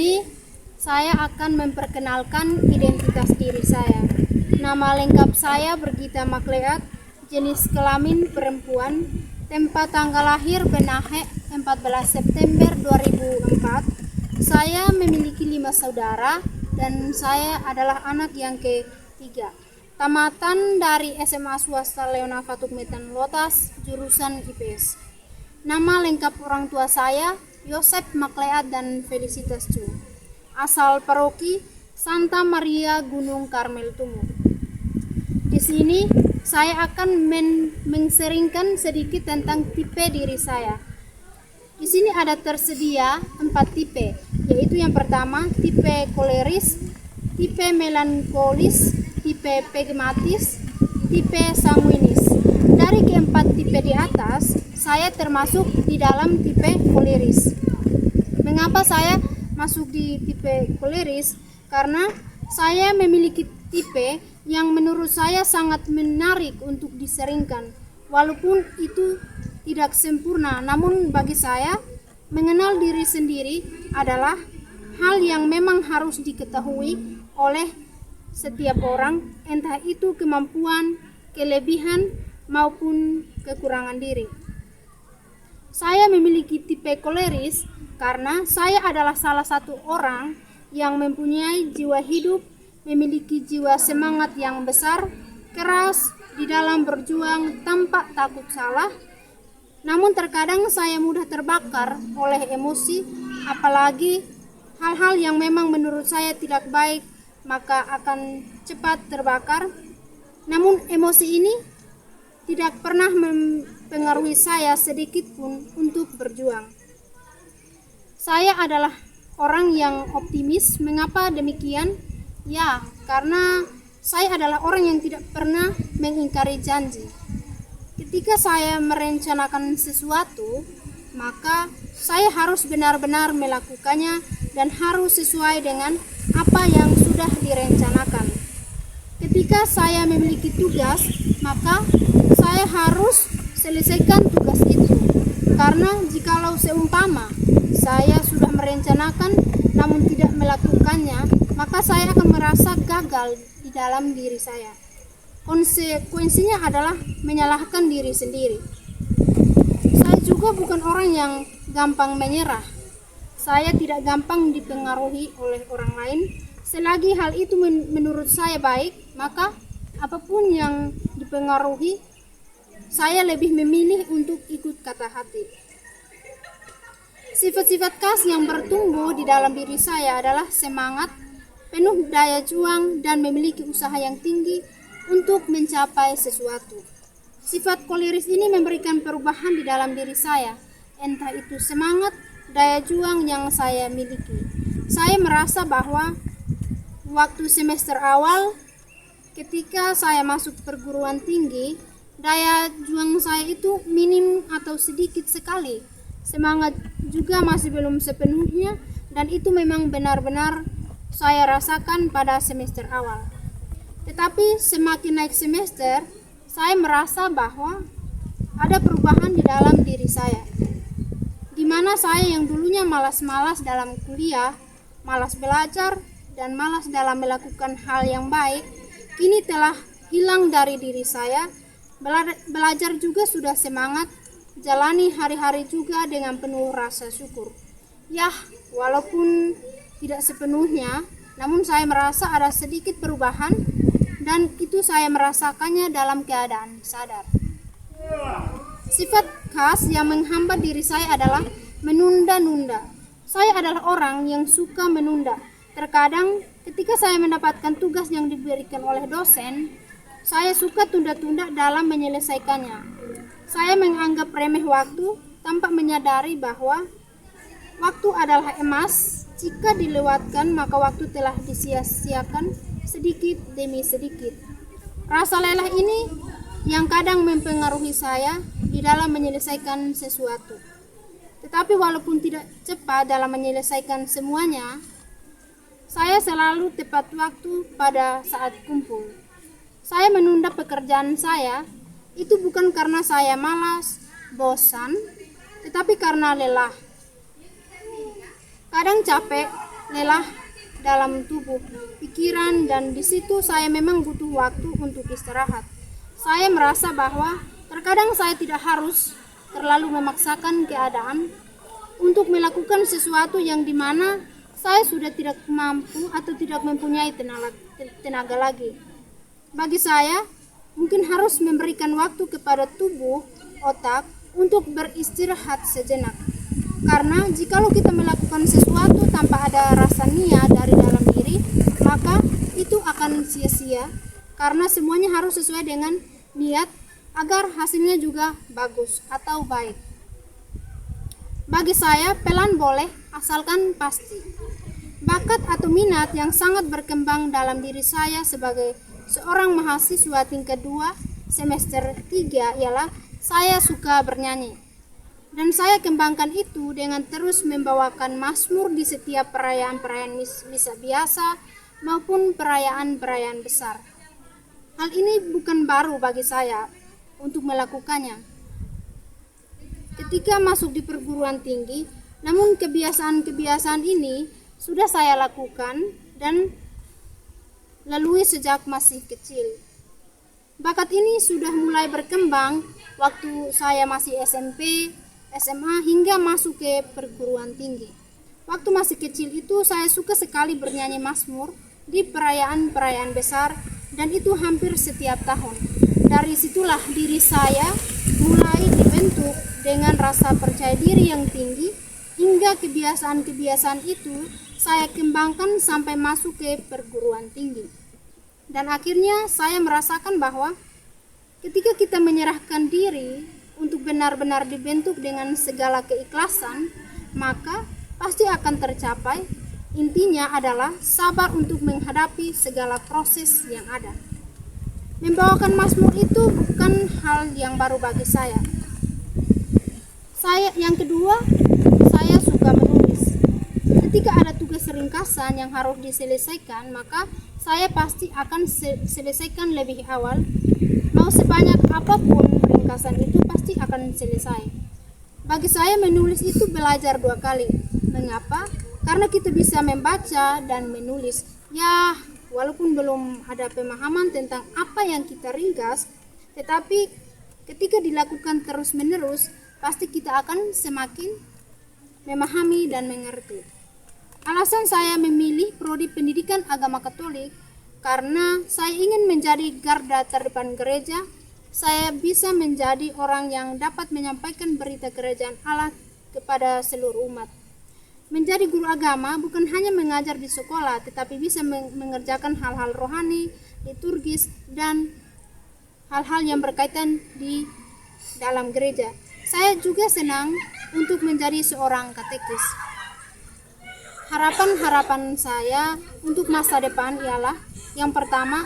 sini saya akan memperkenalkan identitas diri saya. Nama lengkap saya Brigita Macleod, jenis kelamin perempuan, tempat tanggal lahir Benahe 14 September 2004. Saya memiliki 5 saudara dan saya adalah anak yang ketiga. Tamatan dari SMA swasta Leona Fatuk Medan Lotas, jurusan IPS. Nama lengkap orang tua saya Yosep Macleod dan Felicitas Chu. Asal paroki Santa Maria Gunung Karmel Tumu. Di sini saya akan menseringkan sedikit tentang tipe diri saya. Di sini ada tersedia 4 tipe, yaitu yang pertama tipe koleris, tipe melankolis, tipe pegmatis, tipe sanguinis. Dari keempat tipe di atas, saya termasuk di dalam tipe koleris. Mengapa saya masuk di tipe koleris? Karena saya memiliki tipe yang menurut saya sangat menarik untuk diseringkan. Walaupun itu tidak sempurna, namun bagi saya, mengenal diri sendiri adalah hal yang memang harus diketahui oleh setiap orang, entah itu kemampuan, kelebihan, maupun kekurangan diri. Saya memiliki tipe koleris karena saya adalah salah satu orang yang mempunyai jiwa hidup, memiliki jiwa semangat yang besar, keras di dalam berjuang tanpa takut salah. Namun terkadang saya mudah terbakar oleh emosi, apalagi hal-hal yang memang menurut saya tidak baik, maka akan cepat terbakar. Namun emosi ini tidak pernah mempengaruhi saya sedikit pun untuk berjuang. Saya adalah orang yang optimis. Mengapa demikian? Ya, karena saya adalah orang yang tidak pernah mengingkari janji. Ketika saya merencanakan sesuatu, maka saya harus benar-benar melakukannya dan harus sesuai dengan apa yang sudah direncanakan. Ketika saya memiliki tugas, maka saya harus selesaikan tugas itu. Karena jikalau seumpama saya sudah merencanakan namun tidak melakukannya, maka saya akan merasa gagal di dalam diri saya. Konsekuensinya adalah menyalahkan diri sendiri. Saya juga bukan orang yang gampang menyerah. Saya tidak gampang dipengaruhi oleh orang lain. Selagi hal itu menurut saya baik, maka apapun yang dipengaruhi, saya lebih memilih untuk ikut kata hati. Sifat-sifat khas yang bertumbuh di dalam diri saya adalah semangat, penuh daya juang, dan memiliki usaha yang tinggi untuk mencapai sesuatu. Sifat koleris ini memberikan perubahan di dalam diri saya, entah itu semangat, daya juang yang saya miliki. Saya merasa bahwa waktu semester awal, ketika saya masuk perguruan tinggi, daya juang saya itu minim atau sedikit sekali. Semangat juga masih belum sepenuhnya, dan itu memang benar-benar saya rasakan pada semester awal. Tetapi semakin naik semester, saya merasa bahwa ada perubahan di dalam diri saya. Di mana saya yang dulunya malas-malas dalam kuliah, malas belajar, dan malas dalam melakukan hal yang baik, kini telah hilang dari diri saya. Belajar juga sudah semangat, jalani hari-hari juga dengan penuh rasa syukur. Ya, walaupun tidak sepenuhnya, namun saya merasa ada sedikit perubahan, dan itu saya merasakannya dalam keadaan sadar. Sifat khas yang menghambat diri saya adalah menunda-nunda. Saya adalah orang yang suka menunda. Terkadang ketika saya mendapatkan tugas yang diberikan oleh dosen, saya suka tunda-tunda dalam menyelesaikannya. Saya menganggap remeh waktu tanpa menyadari bahwa waktu adalah emas. Jika dilewatkan, maka waktu telah disia-siakan sedikit demi sedikit. Rasa lelah ini yang kadang mempengaruhi saya di dalam menyelesaikan sesuatu. Tetapi walaupun tidak cepat dalam menyelesaikan semuanya, saya selalu tepat waktu pada saat kumpul. Saya menunda pekerjaan saya, itu bukan karena saya malas, bosan, tetapi karena lelah. Kadang capek, lelah dalam tubuh, pikiran, dan di situ saya memang butuh waktu untuk istirahat. Saya merasa bahwa terkadang saya tidak harus terlalu memaksakan keadaan untuk melakukan sesuatu yang dimana saya sudah tidak mampu atau tidak mempunyai tenaga lagi. Bagi saya, mungkin harus memberikan waktu kepada tubuh, otak, untuk beristirahat sejenak. Karena jikalau kita melakukan sesuatu tanpa ada rasa niat dari dalam diri, maka itu akan sia-sia, karena semuanya harus sesuai dengan niat agar hasilnya juga bagus atau baik. Bagi saya, pelan boleh asalkan pasti. Bakat atau minat yang sangat berkembang dalam diri saya sebagai seorang mahasiswa tingkat 2 semester 3 ialah saya suka bernyanyi. Dan saya kembangkan itu dengan terus membawakan mazmur di setiap perayaan-perayaan misa biasa maupun perayaan-perayaan besar. Hal ini bukan baru bagi saya untuk melakukannya ketika masuk di perguruan tinggi, namun kebiasaan-kebiasaan ini sudah saya lakukan dan lalui sejak masih kecil. Bakat ini sudah mulai berkembang waktu saya masih SMP, SMA hingga masuk ke perguruan tinggi. Waktu masih kecil itu saya suka sekali bernyanyi mazmur di perayaan-perayaan besar dan itu hampir setiap tahun. Dari situlah diri saya mulai dibentuk dengan rasa percaya diri yang tinggi hingga kebiasaan-kebiasaan itu saya kembangkan sampai masuk ke perguruan tinggi. Dan akhirnya saya merasakan bahwa ketika kita menyerahkan diri untuk benar-benar dibentuk dengan segala keikhlasan, maka pasti akan tercapai. Intinya adalah sabar untuk menghadapi segala proses yang ada. Membawakan mazmur itu bukan hal yang baru bagi saya. Yang kedua, saya suka menulis. Ketika ada tugas ringkasan yang harus diselesaikan, maka saya pasti akan selesaikan lebih awal. Mau sebanyak apapun ringkasan itu pasti akan selesai. Bagi saya menulis itu belajar 2 kali. Mengapa? Karena kita bisa membaca dan menulis. Ya, walaupun belum ada pemahaman tentang apa yang kita ringkas, tetapi ketika dilakukan terus-menerus, pasti kita akan semakin memahami dan mengerti. Alasan saya memilih prodi pendidikan agama Katolik karena saya ingin menjadi garda terdepan gereja. Saya bisa menjadi orang yang dapat menyampaikan berita kerajaan Allah kepada seluruh umat. Menjadi guru agama bukan hanya mengajar di sekolah, tetapi bisa mengerjakan hal-hal rohani, liturgis, dan hal-hal yang berkaitan di dalam gereja. Saya juga senang untuk menjadi seorang katekis. Harapan-harapan saya untuk masa depan ialah yang pertama,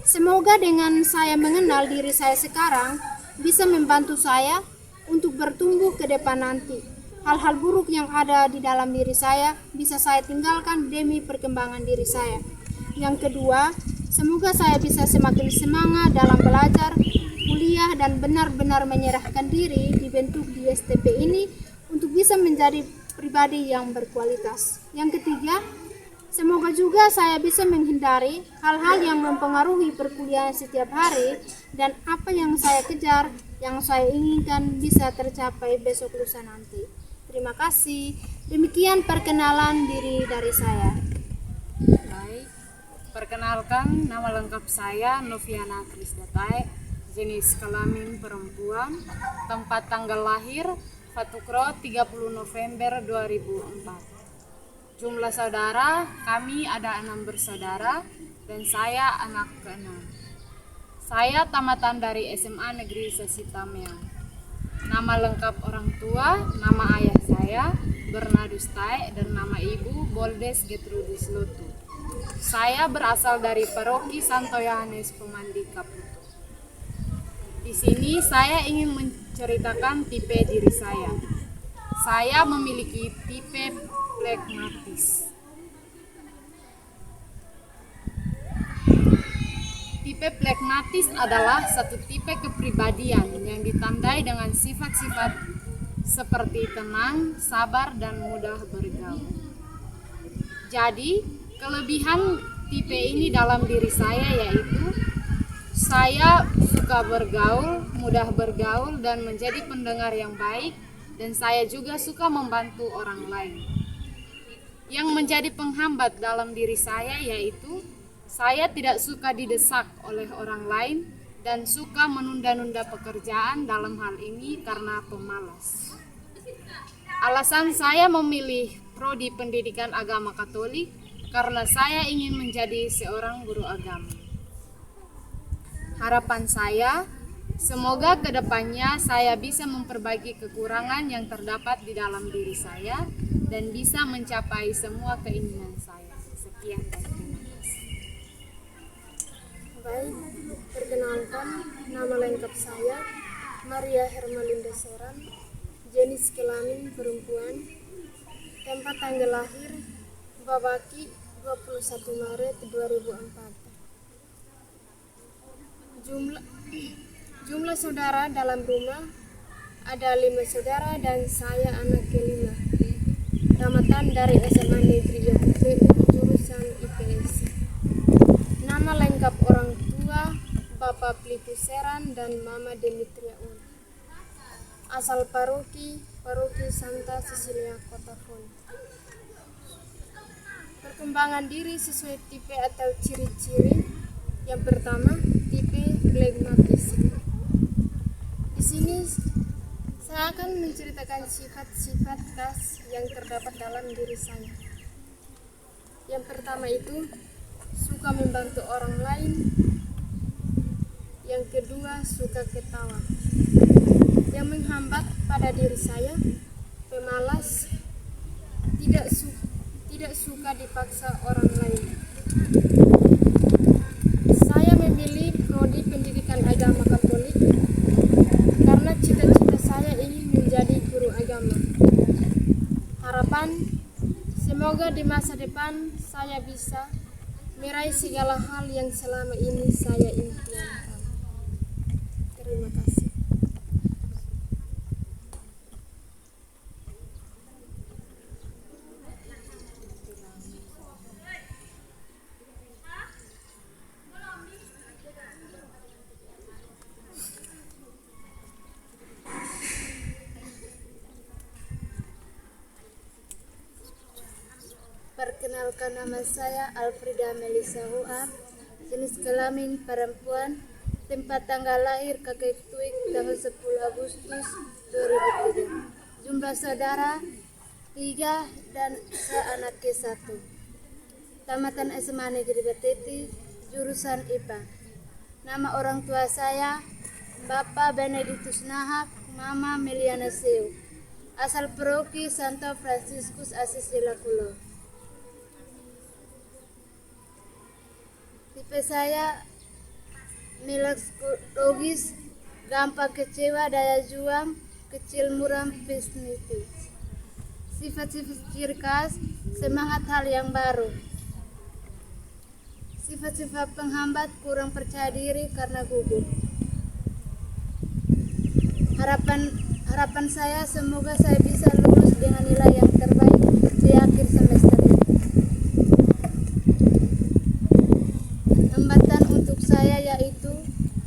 semoga dengan saya mengenal diri saya sekarang bisa membantu saya untuk bertumbuh ke depan nanti. Hal-hal buruk yang ada di dalam diri saya bisa saya tinggalkan demi perkembangan diri saya. Yang kedua, semoga saya bisa semakin semangat dalam belajar, kuliah, dan benar-benar menyerahkan diri dibentuk di STP ini untuk bisa menjadi pribadi yang berkualitas. Yang ketiga, semoga juga saya bisa menghindari hal-hal yang mempengaruhi perkuliahan setiap hari dan apa yang saya kejar, yang saya inginkan bisa tercapai besok lusa nanti. Terima kasih. Demikian perkenalan diri dari saya. Baik, perkenalkan nama lengkap saya Noviana Krisdatai, jenis kelamin perempuan, tempat tanggal lahir Fatukro 30 November 2004. Jumlah saudara, kami ada 6 bersaudara dan saya anak ke-6. Saya tamatan dari SMA Negeri Sasitameang. Nama lengkap orang tua, nama ayah saya Bernardus Tai dan nama ibu Boldes Getrudis Lotu. Saya berasal dari paroki Santo Yohanes Pemandi Kaputo. Di sini saya ingin menceritakan tipe diri saya. Saya memiliki tipe plekmatis. Tipe plekmatis adalah satu tipe kepribadian yang ditandai dengan sifat-sifat seperti tenang, sabar, dan mudah bergaul. Jadi, kelebihan tipe ini dalam diri saya yaitu saya suka bergaul, mudah bergaul dan menjadi pendengar yang baik, dan saya juga suka membantu orang lain. Yang menjadi penghambat dalam diri saya yaitu saya tidak suka didesak oleh orang lain dan suka menunda-nunda pekerjaan, dalam hal ini karena pemalas. Alasan saya memilih prodi pendidikan agama Katolik karena saya ingin menjadi seorang guru agama. Harapan saya, semoga kedepannya saya bisa memperbaiki kekurangan yang terdapat di dalam diri saya dan bisa mencapai semua keinginan saya. Sekian dan terima kasih. Baik, perkenalkan, nama lengkap saya Maria Hermalinda Seran, jenis kelamin perempuan, tempat tanggal lahir Babaki 21 Maret 2004. Jumlah saudara dalam rumah ada 5 saudara dan saya anak kelima. Tamatan dari SMA Negeri YPU jurusan IPS. Nama lengkap orang tua Bapak Plitu Seran dan Mama Demetria Un. Asal paroki Santa Cecilia Kota Fon. Perkembangan diri sesuai tipe atau ciri-ciri. Yang pertama, tipe flegmatis. Di sini saya akan menceritakan sifat-sifat khas yang terdapat dalam diri saya. Yang pertama itu suka membantu orang lain. Yang kedua, suka ketawa. Yang menghambat pada diri saya, pemalas, tidak suka dipaksa orang lain. Saya memilih prodi pendidikan agama Katolik karena cita-cita saya ingin menjadi guru agama. Harapan, semoga di masa depan saya bisa meraih segala hal yang selama ini saya impiankan. Terima kasih. Perkenalkan, nama saya Alfrida Melisa Huam, jenis kelamin perempuan, tempat tanggal lahir Kakek Tuik tanggal 10 Agustus 2003. Jumlah saudara 3 dan saya anak ke-1. Tamatan SMA Negeri Beteti, jurusan IPA. Nama orang tua saya Bapak Benedictus Nahak, Mama Meliana Seu. Asal paroki Santo Fransiskus Asis de la Kulo. Tipe saya melankolis, gampang kecewa, daya juang, kecil muram, pesimitis. Sifat-sifat ciri khas, semangat hal yang baru. Sifat-sifat penghambat, kurang percaya diri karena gugup. Harapan saya semoga saya bisa lulus dengan nilai yang terbaik di akhir semester ini. Hambatan untuk saya yaitu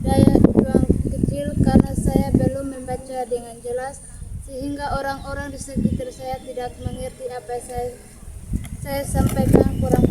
daya juang kecil karena saya belum membaca dengan jelas sehingga orang-orang di sekitar saya tidak mengerti apa saya sampaikan, kurang